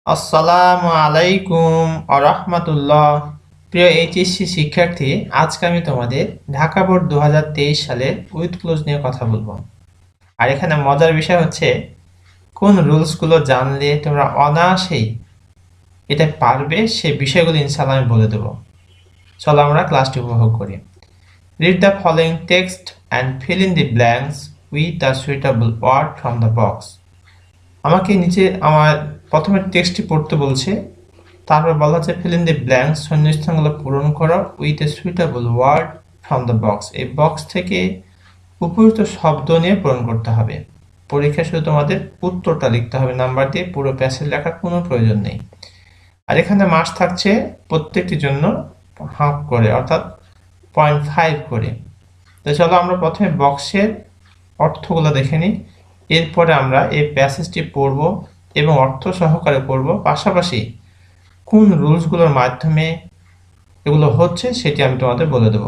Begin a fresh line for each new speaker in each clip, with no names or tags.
আসসালামু আলাইকুম আরহামাতুল্লাহ। প্রিয় এইচএসসি শিক্ষার্থী, আজকে আমি তোমাদের ঢাকা বোর্ড 2023 সালের উইথ ক্লোজ নিয়ে কথা বলবো। আর এখানে মজার বিষয় হচ্ছে কোন রুলসগুলো জানলে তোমরা অনায়াসেই এটা পারবে সে বিষয়গুলো ইনশাআল্লাহ আমি বলে দেবো। চলো আমরা ক্লাসটি উপভোগ করি। Read the following text and fill in the blanks with the suitable word from the box. আমাকে নিচে আমার প্রথমে টেক্সটটি পড়তে বলছে, তারপর বলা হচ্ছে ফিল ইন দি ব্ল্যাঙ্কস, শূন্যস্থানগুলো পূরণ করো with a suitable word from the box. এই বক্স থেকে উপযুক্ত শব্দ নিয়ে পূরণ করতে হবে। পরীক্ষায় শুধু তোমাদের উত্তরটা লিখতে হবে, নাম্বার দিয়ে পুরো প্যাসেজ লেখার কোনো প্রয়োজন নেই। আর এখানে মার্কস থাকছে প্রত্যেকটির জন্য হাফ করে, অর্থাৎ 0.5 করে। তো চলো আমরা প্রথমে বক্সের অর্থগুলো দেখে নিই, এরপরে আমরা এই প্যাসেজটি পড়ব এবং অর্থ সহকারে পড়ব, পাশাপাশি কোন রুলসগুলোর মাধ্যমে এগুলো হচ্ছে সেটি আমি তোমাদের বলে দেব।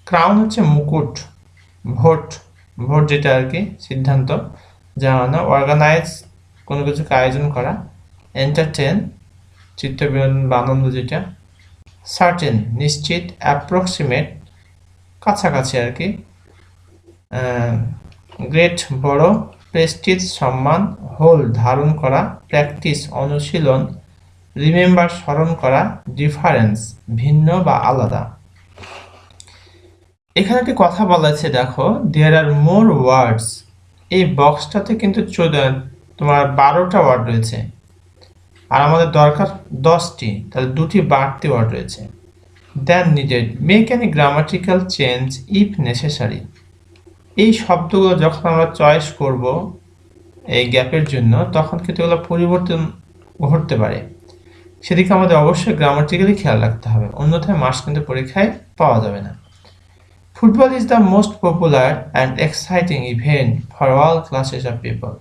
ক্রাউন হচ্ছে মুকুট, ভোট ভোট যেটা আর কি সিদ্ধান্ত জানানো, অর্গানাইজ কোনো কিছুকে আয়োজন করা, এন্টারটেন চিত্তবিনোদন বা আনন্দ যেটা, সার্টেন নিশ্চিত, অ্যাপ্রক্সিমেট কাছাকাছি আর কি, গ্রেট বড়, প্রেস্টিজ সম্মান, হোল ধারণ করা, প্র্যাকটিস অনুশীলন, রিমেম্বার স্মরণ করা, ডিফারেন্স ভিন্ন বা আলাদা। এখানে একটি কথা বলা আছে, দেখো দেয়ার আর মোর ওয়ার্ডস। এই বক্সটাতে কিন্তু তোমার 12টা ওয়ার্ড রয়েছে, আর আমাদের দরকার 10টি, তাহলে 2টি বাড়তি ওয়ার্ড রয়েছে। Then needed, make any grammatical change if necessary. এই শব্দগুলো যখন আমরা চয়েস করব এই গ্যাপের জন্য, তখন কিন্তু এগুলো পরিবর্তন ঘটতে পারে, সেদিকে আমাদের অবশ্যই গ্রামাটিক্যালি খেয়াল রাখতে হবে, অন্যথায় মার্কস কিন্তু পরীক্ষায় পাওয়া যাবে না। Football is the most popular and exciting event for all classes of people.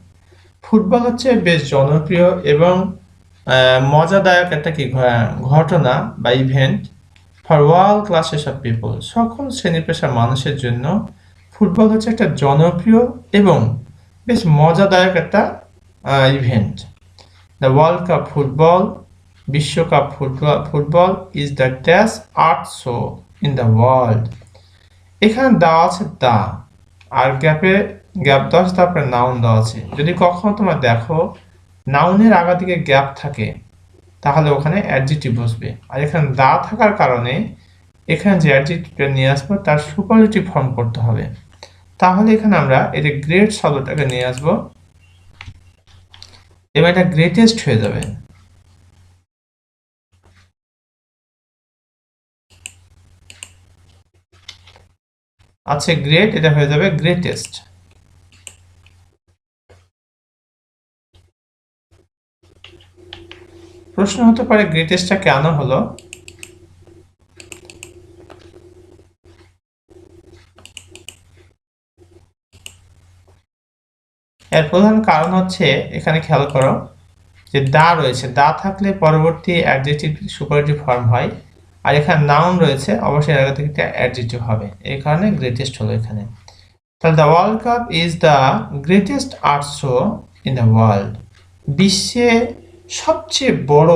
Football হচ্ছে বেশ জনপ্রিয় এবং মজাদায়ক একটা কি ঘটনা বা event for all classes of people, সকল শ্রেণী পেশার মানুষের জন্য ফুটবল হচ্ছে একটা জনপ্রিয় এবং বেশ মজাদায়ক একটা event. The world cup football, বিশ্বকাপ football is the dash art show in the world. এখানে দেওয়া আছে দা, আর গ্যাপ দেওয়া আছে, তারপরে নাউন দেওয়া আছে। যদি কখনো তোমরা দেখো নাউনের আগা দিকে গ্যাপ থাকে, তাহলে ওখানে অ্যাডজেক্টিভ বসবে, আর এখানে দা থাকার কারণে এখানে যে অ্যাডজেক্টিভটা নিয়ে আসবো তার সুপারলেটিভ ফর্ম করতে হবে। তাহলে এখানে আমরা এই যে গ্রেট শব্দটাকে নিয়ে আসবো এবং এটা গ্রেটেস্ট হয়ে যাবে। আচ্ছা, গ্রেট এটা হয়ে যাবে গ্রেটেস্ট। প্রশ্ন হতে পারে গ্রেটেস্টটা কেন হলো। এর প্রধান কারণ হচ্ছে, এখানে খেয়াল করো যে দা রয়েছে, দা থাকলে পরবর্তী অ্যাডজেক্টিভ সুপারলেটিভ ফর্ম হয়, আর এখানে নাউন রয়েছে, অবশ্যই আগে থেকে একটা অ্যাডজেক্টিভ হবে, এই কারণে গ্রেটেস্ট হলো এখানে। তাহলে the world cup is the greatest art show in the world. বিশ্বে সবচেয়ে বড়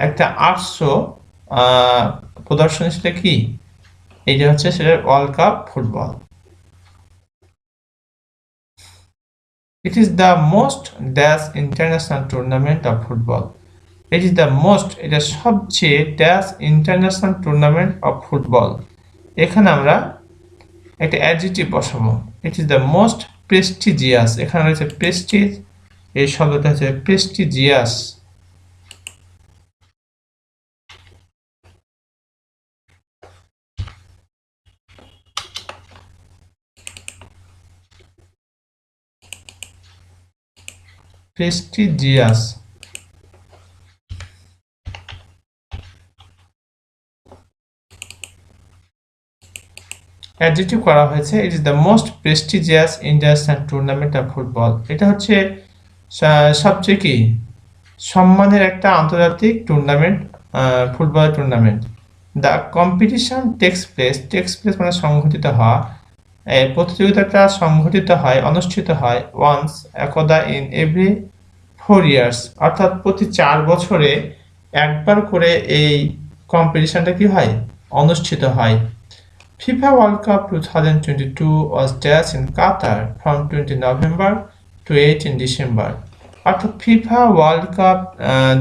একটা আর্ট শো প্রদর্শনী, সেটা কি? এইটা হচ্ছে সেটা world cup football. It is the most dash international tournament of football. It is the most, এটা সবচেয়ে dash international tournament of football। এখানে আমরা একটা অ্যাডজেক্টিভ বসাবো। It is the most prestigious, এখানে রয়েছে প্রেস্টিজ, এই শব্দটা হচ্ছে প্রেস্টিজিয়াস। প্রেস্টিজিয়াস অ্যাডজেক্টিভ করা হয়েছে। It is the most prestigious international tournament of football. এটা হচ্ছে সবচেয়ে কি সম্মানের একটা আন্তর্জাতিক tournament, football tournament. The competition takes place মানে সংঘটিত হওয়া। প্রতিযোগিতাটা সংঘটিত হয়, অনুষ্ঠিত হয় ওয়ান্স একদা ইন এভরি 4 years, অর্থাৎ প্রতি 4 বছরে একবার করে এই কম্পিটিশনটা কি হয়, অনুষ্ঠিত হয়। FIFA World Cup 2022 was dash in Qatar from 20 November to 18 December, অর্থাৎ FIFA world cup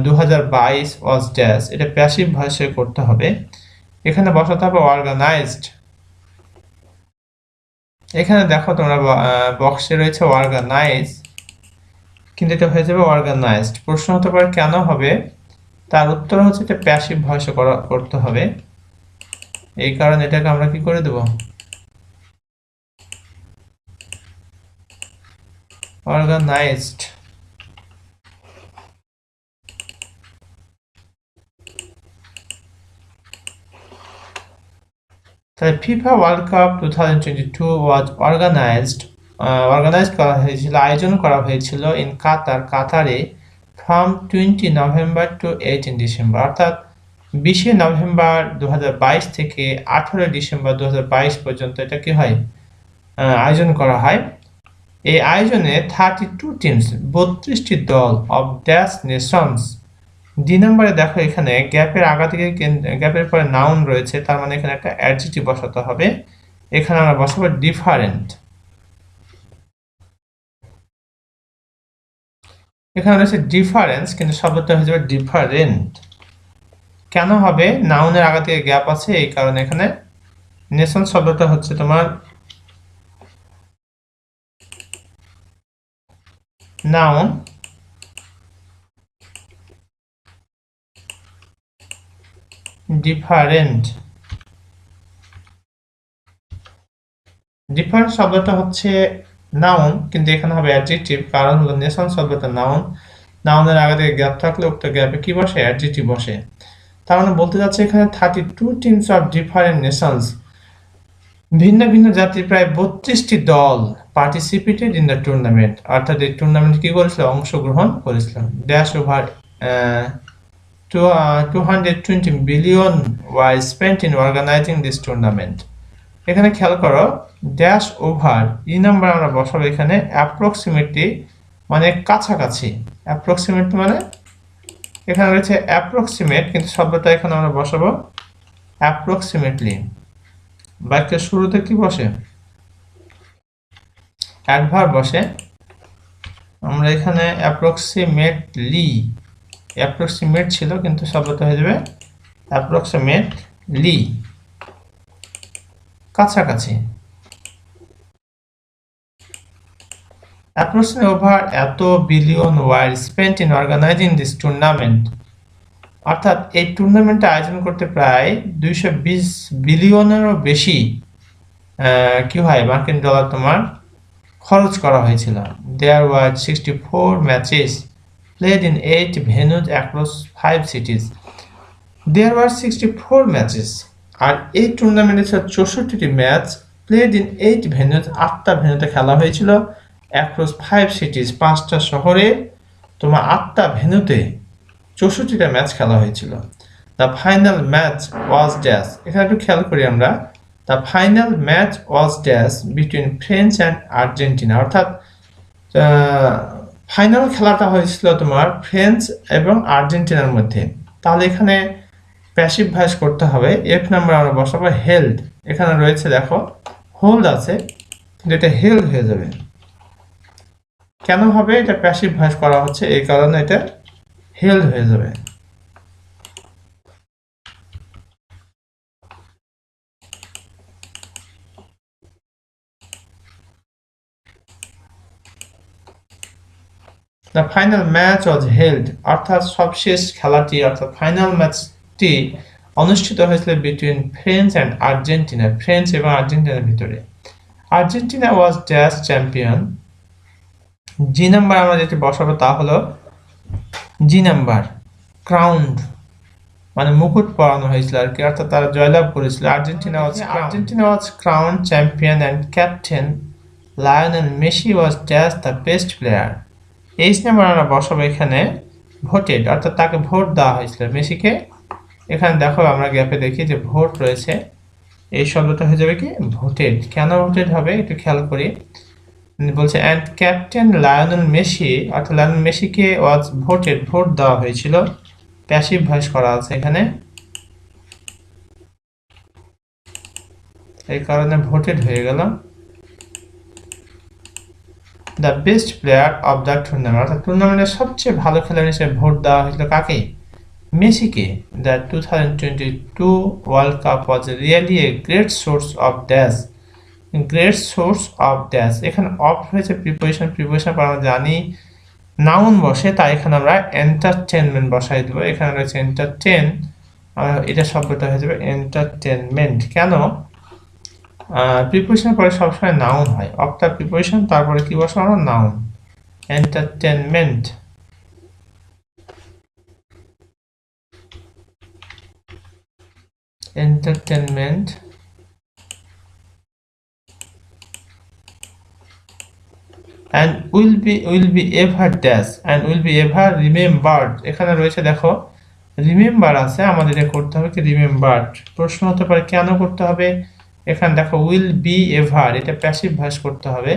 2022 was dash, এটা প্যাসিভ ভয়েসে করতে হবে, এখানে বসাতে হবে অর্গানাইজড। এখানে দেখো তোমরা বক্সে রয়েছে অর্গানাইজ, কিন্তু এটা হয়ে যাবে অর্গানাইজড। প্রশ্ন হতে পারে কেন হবে, তার উত্তর হচ্ছে এটা প্যাসিভ ভয়েসে করতে হবে, এই কারণে এটাকে আমরা কি করে দেব, অর্গানাইজড। তাহলে ফিফা ওয়ার্ল্ড কাপ 2022 ওয়াজ অর্গানাইজ করা হয়েছিল, আয়োজন করা হয়েছিল ইন কাতারে ফ্রম 20 নভেম্বর টু 18 ডিসেম্বর, অর্থাৎ 20 নভেম্বর 2022 থেকে 18 ডিসেম্বর 2022 পর্যন্ত এটা কি হয়, আয়োজন করা হয়। এই আয়োজনে 32 টিমস, 32টি দল অফ ড্যাশ নেশনস। ডি নম্বরে দেখো এখানে গ্যাপের আগা থেকে গ্যাপের পরে নাউন রয়েছে, তার মানে এখানে একটা অ্যাডজেক্টিভ বসাতে হবে, এখানে আমরা বসাবো ডিফারেন্ট। এখানে রয়েছে ডিফারেন্স, কিন্তু শব্দটা হয়ে যাবে ডিফারেন্ট। কেন হবে, নাউনের আগা থেকে গ্যাপ আছে, এই কারণে এখানে নেশন শব্দটা হচ্ছে তোমার নাউন, ডিফারেন্ট। ডিফারেন্ট শব্দটা হচ্ছে নাউন, কিন্তু এখানে হবে অ্যাডজেক্টিভ, কারণ হলো নেশন শব্দটা নাউন, নাউনের আগে থেকে গ্যাপ থাকলে উক্ত গ্যাপে কি বসে, অ্যাডজেক্টিভ বসে। তার মানে বলতে যাচ্ছে এখানে 32 টিমস অফ ডিফারেন্ট নেশনস, ভিন্ন ভিন্ন জাতির প্রায় 32টি দল পার্টিসিপেটেড ইন দ্য টুর্নামেন্ট, অর্থাৎ এই টুর্নামেন্ট কি করেছিল, অংশগ্রহণ করেছিল। Dash over 220 billion were spent in organising this tournament. এখানে খেয়াল করো, ড্যাশ ওভার ই নাম্বার আমরা বসাবো এখানে অ্যাপ্রক্সিমেটলি, মানে কাছাকাছি। অ্যাপ্রক্সিমেট মানে এখানে রয়েছে অ্যাপ্রক্সিমেট, কিন্তু শব্দটা এখানে আমরা বসাবো অ্যাপ্রক্সিমেটলি। বাক্যের শুরুতে কি বসে, অ্যাডভার্ব বসে। আমরা এখানে অ্যাপ্রক্সিমেট ছিল, কিন্তু শব্দটা হয়ে যাবে অ্যাপ্রক্সিমেটলি, কাছাকাছি। Approximately over এত billion were spent in organising this tournament, অর্থাৎ এই টুর্নামেন্টটা আয়োজন করতে প্রায় 220 বিলিয়নেরও বেশি কি হয়, মার্কিন ডলার তোমার খরচ করা হয়েছিল। There were 64 matches played in 8 venues across 5 cities. There were 64 matches, আর এই টুর্নামেন্টে ছিল 64টি ম্যাচ, প্লেড ইন 8 ভেন্যুজ, 8টা ভেন্যুতে খেলা হয়েছিল, অ্যাক্রস 5 সিটিজ, 5টা শহরে তোমার 8টা ভেন্যুতে 64টা ম্যাচ খেলা হয়েছিল। The final match was dash, এখানে একটু খেয়াল করি আমরা, the final match was dash between France and Argentina, অর্থাৎ ফাইনাল খেলাটা হয়েছিল তোমার ফ্রান্স এবং আর্জেন্টিনার মধ্যে। তাহলে এখানে প্যাসিভ ভয়েস করতে হবে, এফ নাম্বার আমরা বসাবো হেল্ড। এখানে রয়েছে দেখো হোল্ড আছে, কিন্তু এটা হেল্ড হয়ে যাবে। কেন হবে, এটা প্যাসিভ ভয়েস করা হচ্ছে, এই কারণে এটা হেল্ড হয়ে যাবে। The final match was held, অর্থাৎ সবশেষ খেলাটি, অর্থাৎ ফাইনাল ম্যাচটি অনুষ্ঠিত হয়েছিল between France and Argentina, France এবং আর্জেন্টিনার ভিতরে। Argentina was dash champion. G number আমরা যেটি বসাবো তা হলো জি নাম্বার, ক্রাউন্ড, মানে মুকুট পরানো হয়েছিল আর কি, অর্থাৎ তারা জয়লাভ করেছিল। Argentina was crowned champion and captain Lionel Messi was dash the best player. H number আমরা বসাবো এখানে ভোটেড, অর্থাৎ তাকে ভোট দেওয়া হয়েছিল মেসিকে। এখানে দেখো আমরা গ্যাপে দেখি যে ভোট রয়েছে, এই শব্দটা হয়ে যাবে কি ভোটেড। কেন ভোটেড হবে একটু খেয়াল করি, বলছে অ্যান্ড ক্যাপ্টেন লায়নেল মেসি অর্থাৎ লায়নেল মেসিকে ভোট দেওয়া হয়েছিল, প্যাসিভ ভয়েস করা আছে এখানে, এই কারণে ভোটেড হয়ে গেল the best player of the tournament, অর্থাৎ টুর্নামেন্টের সবচেয়ে ভালো খেলোয়াড় হিসেবে ভোট দেওয়া হয়েছিল কাকে? মেসিকে। The 2022 world cup was really a great source of dash, great source of dash, এখানে অফ হয়েছে প্রিপোজিশন, প্রিপোজিশন আমরা জানি নাউন বসে, তাই এখানে আমরা এন্টারটেনমেন্ট বসাই দেবো। এখানে রয়েছে এন্টারটেন, এটা শব্দটা হয়ে যাবে এন্টারটেনমেন্ট। কেন? প্রিপোজিশনের পরে সবসময় নাউন হয়, অফটার প্রিপোজিশন তারপরে কি বসানো? Noun. Entertainment, entertainment and will be ever dash and will be ever remembered, এখানে রয়েছে দেখো রিমেম্বার আছে, আমাদের এটা করতে হবে কি রিমেম্বার্ড। প্রশ্ন হতে পারে কেন করতে হবে? এখানে দেখো উইল বি এভার, এটা প্যাসিভ ভয়েস করতে হবে,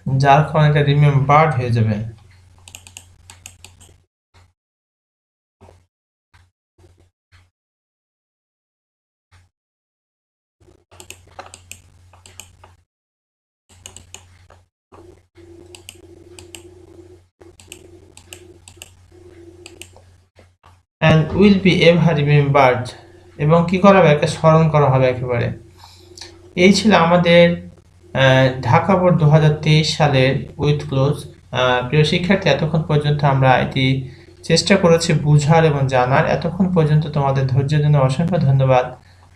যার কারণে এটা রিমেম্বার্ড হয়ে যাবে। and will be ever remembered, এবং কি করা হবে? একে স্মরণ করা হবে একেবারে। এই ছিল আমাদের ঢাকা বোর্ড 2023 সালের উইথ ক্লোজ। প্রিয় শিক্ষার্থী, এতক্ষণ পর্যন্ত আমরা এটি চেষ্টা করেছি বুঝার এবং জানার। এতক্ষণ পর্যন্ত তোমাদের ধৈর্যের জন্য অসংখ্য ধন্যবাদ।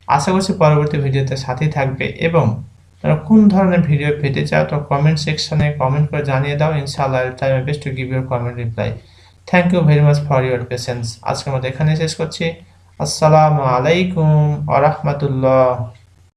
আশা করছি পরবর্তী ভিডিওতে সাথেই থাকবে, এবং তোমরা কোন ধরনের ভিডিও পেতে চাও তো কমেন্ট সেকশনে কমেন্ট করে জানিয়ে দাও। ইনশাআল্লাহ I will try my best to give your comment reply. Thank you very much for your patience. আজকের মতো এখানে শেষ করছি। আসসালামু আলাইকুম ওয়া রাহমাতুল্লাহ।